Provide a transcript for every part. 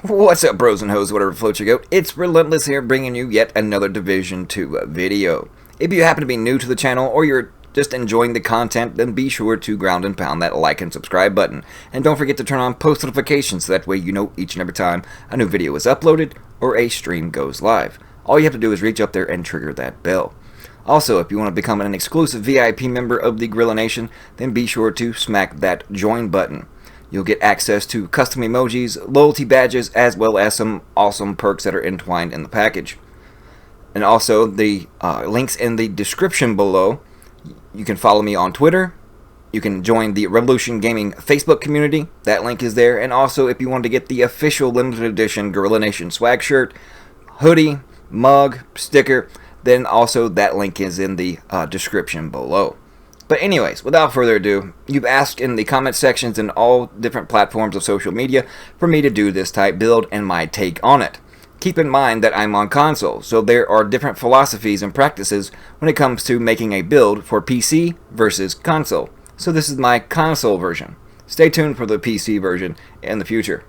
What's up, bros and hoes, whatever floats your goat? It's Relentless here, bringing you yet another Division 2 video. If you happen to be new to the channel, or you're just enjoying the content, then be sure to ground and pound that like and subscribe button. And don't forget to turn on post notifications, so that way you know each and every time a new video is uploaded or a stream goes live. All you have to do is reach up there and trigger that bell. Also, if you want to become an exclusive VIP member of the Gorilla Nation, then be sure to smack that join button. You'll get access to custom emojis, loyalty badges, as well as some awesome perks that are entwined in the package. And also, the links in the description below. You can follow me on Twitter. You can join the Revolution Gaming Facebook community. That link is there. And also, if you want to get the official limited edition Gorilla Nation swag shirt, hoodie, mug, sticker, then also that link is in the description below. But anyways, without further ado, you've asked in the comment sections and all different platforms of social media for me to do this type build and my take on it. Keep in mind that I'm on console, so there are different philosophies and practices when it comes to making a build for PC versus console. So this is my console version. Stay tuned for the PC version in the future.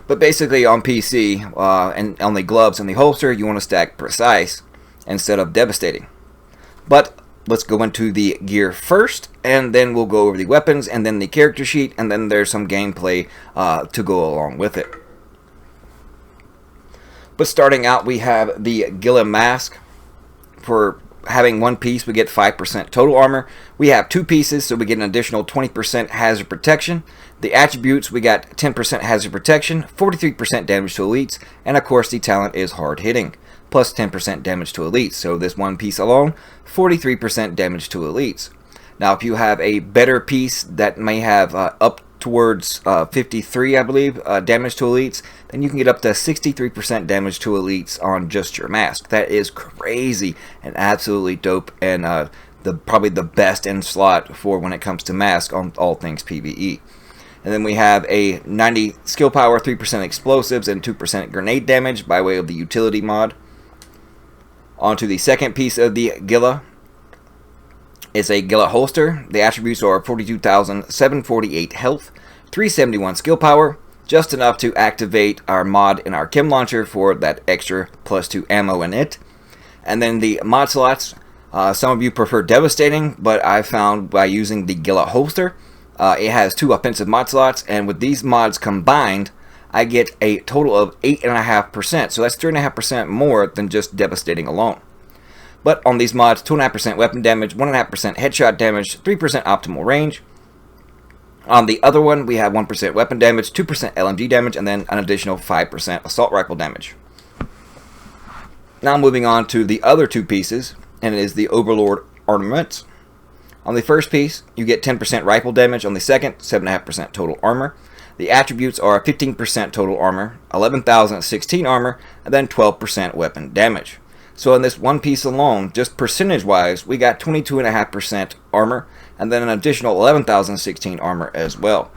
But basically on PC, and on the gloves and the holster, you want to stack precise instead of devastating. But let's go into the gear first, and then we'll go over the weapons, and then the character sheet, and then there's some gameplay to go along with it. But starting out, we have the Gila mask. For having one piece, we get 5% total armor. We have two pieces, so we get an additional 20% hazard protection. The attributes, we got 10% hazard protection, 43% damage to elites, and of course the talent is hard hitting, plus 10% damage to elites. So this one piece alone, 43% damage to elites. Now if you have a better piece that may have up towards 53, I believe, damage to elites, then you can get up to 63% damage to elites on just your mask. That is crazy and absolutely dope, and probably the best in slot for when it comes to mask on all things PvE. And then we have a 90 skill power, 3% explosives, and 2% grenade damage by way of the utility mod. Onto the second piece of the Gila. It's a Gila holster. The attributes are 42,748 health, 371 skill power, just enough to activate our mod in our chem launcher for that extra +2 ammo in it. And then the mod slots, some of you prefer devastating, but I found by using the Gila holster, it has 2 offensive mod slots, and with these mods combined, I get a total of 8.5%, so that's 3.5% more than just devastating alone. But on these mods, 2.5% weapon damage, 1.5% headshot damage, 3% optimal range. On the other one, we have 1% weapon damage, 2% LMG damage, and then an additional 5% assault rifle damage. Now moving on to the other two pieces, and it is the Overlord Ornaments. On the first piece, you get 10% rifle damage. On the second, 7.5% total armor. The attributes are 15% total armor, 11,016 armor, and then 12% weapon damage. So in this one piece alone, just percentage-wise, we got 22.5% armor, and then an additional 11,016 armor as well.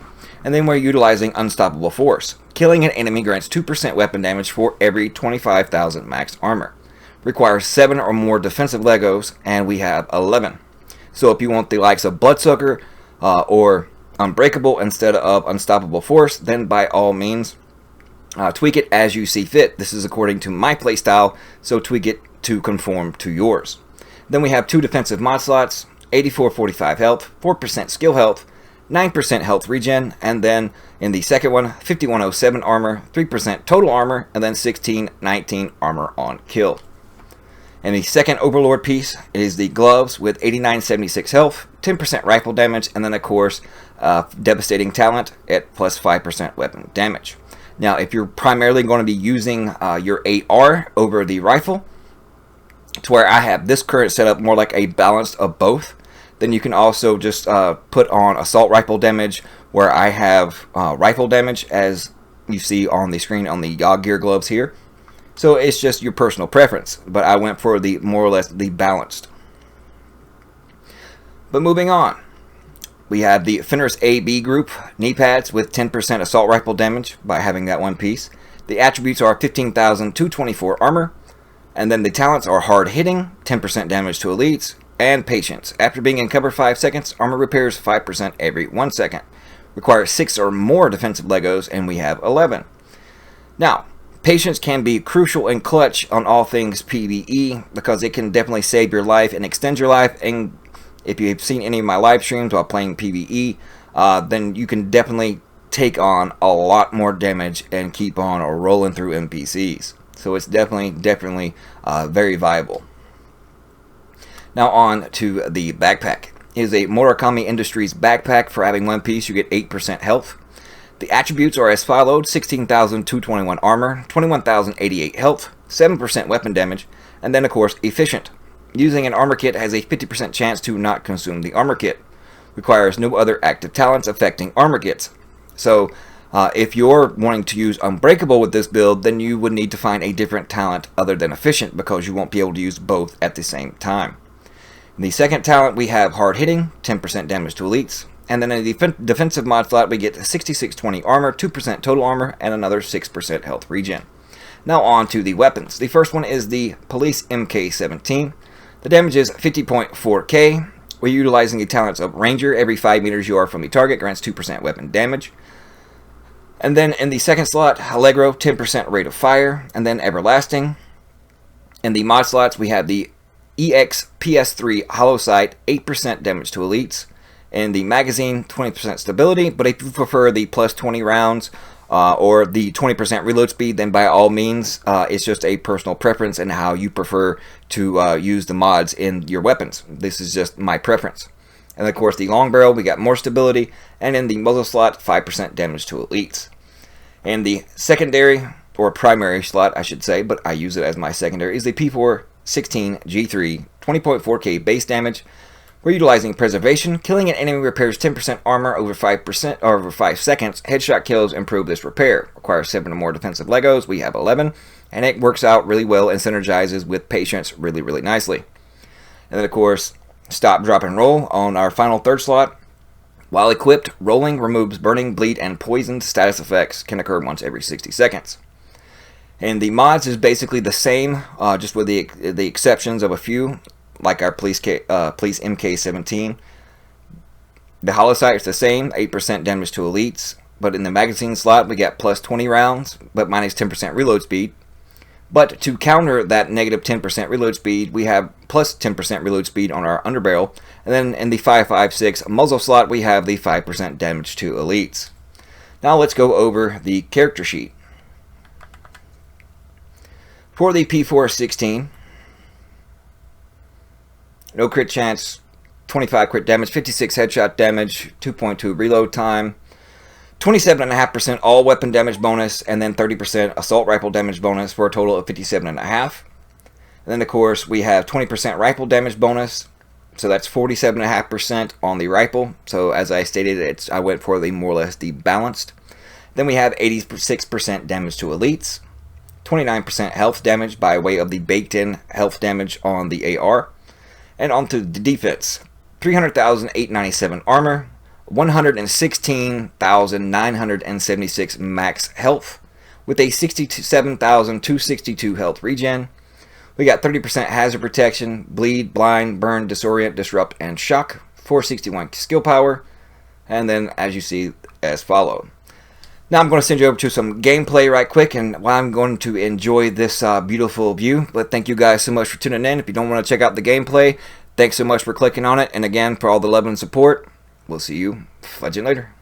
And then we're utilizing Unstoppable Force. Killing an enemy grants 2% weapon damage for every 25,000 max armor. Requires 7 or more defensive Legos, and we have 11. So if you want the likes of Bloodsucker or Unbreakable instead of Unstoppable Force, then by all means, tweak it as you see fit. This is according to my playstyle, so tweak it to conform to yours. Then we have 2 defensive mod slots, 8445 health, 4% skill health, 9% health regen, and then in the second one, 5107 armor, 3% total armor, and then 1619 armor on kill. And the second Overlord piece is the gloves with 8976 health, 10% rifle damage, and then of course devastating talent at plus 5% weapon damage. Now if you're primarily going to be using your AR over the rifle, to where I have this current setup more like a balance of both, then you can also just put on assault rifle damage, where I have rifle damage as you see on the screen on the YOG gear gloves here. So it's just your personal preference, but I went for the more or less the balanced. But moving on, we have the Fenris AB group knee pads with 10% assault rifle damage by having that one piece. The attributes are 15,224 armor, and then the talents are hard hitting, 10% damage to elites, and patience. After being in cover 5 seconds, armor repairs 5% every 1 second. requires 6 or more defensive Legos, and we have 11. Now, patience can be crucial and clutch on all things PvE because it can definitely save your life and extend your life. And if you've seen any of my live streams while playing PvE, then you can definitely take on a lot more damage and keep on rolling through NPCs. So it's definitely very viable. Now on to the backpack. It is a Murakami Industries backpack. For having one piece, you get 8% health. The attributes are as followed: 16,221 armor, 21,088 health, 7% weapon damage, and then of course efficient. Using an armor kit has a 50% chance to not consume the armor kit. Requires no other active talents affecting armor kits. So if you're wanting to use Unbreakable with this build, then you would need to find a different talent other than efficient, because you won't be able to use both at the same time. In the second talent, we have Hard Hitting, 10% damage to elites. And then in the defensive mod slot, we get 6620 armor, 2% total armor, and another 6% health regen. Now on to the weapons. The first one is the Police MK17. The damage is 50.4k. We're utilizing the talents of Ranger. Every 5 meters you are from the target grants 2% weapon damage. And then in the second slot, Allegro, 10% rate of fire, and then Everlasting. In the mod slots, we have the EX PS3 Hollow Sight, 8% damage to elites. In the magazine, 20% stability, but if you prefer the plus 20 rounds or the 20% reload speed, then by all means, it's just a personal preference and how you prefer to use the mods in your weapons. This is just my preference. And of course, the long barrel, we got more stability, and in the muzzle slot, 5% damage to elites. And the secondary, or primary slot, I should say, but I use it as my secondary, is the P416 G3, 20.4k base damage. We're utilizing Preservation. Killing an enemy repairs 10% armor over 5% or over 5 seconds. Headshot kills improve this repair. Requires 7 or more defensive Legos. We have 11. And it works out really well and synergizes with Patience really nicely. And then of course, Stop, Drop, and Roll on our final third slot. While equipped, rolling removes burning, bleed, and poison status effects. Can occur once every 60 seconds. And the mods is basically the same, just with the exceptions of a few, like our Police MK17. The Hollow Sight is the same, 8% damage to elites. But in the magazine slot, we got plus 20 rounds, but minus 10% reload speed. But to counter that negative 10% reload speed, we have plus 10% reload speed on our underbarrel. And then in the 5.56 muzzle slot, we have the 5% damage to elites. Now let's go over the character sheet. For the P416, no crit chance, 25 crit damage, 56 headshot damage, 2.2 reload time, 27.5% all weapon damage bonus, and then 30% assault rifle damage bonus for a total of 57.5. And then of course we have 20% rifle damage bonus, so that's 47.5% on the rifle. So as I stated, I went for the more or less the balanced. Then we have 86% damage to elites, 29% health damage by way of the baked-in health damage on the AR. And onto the defense, 300,897 armor, 116,976 max health, with a 67,262 health regen. We got 30% hazard protection, bleed, blind, burn, disorient, disrupt, and shock, 461 skill power, and then as you see as followed. Now I'm going to send you over to some gameplay right quick, and I'm going to enjoy this beautiful view. But thank you guys so much for tuning in. If you don't want to check out the gameplay, thanks so much for clicking on it. And again, for all the love and support, we'll see you fudging later.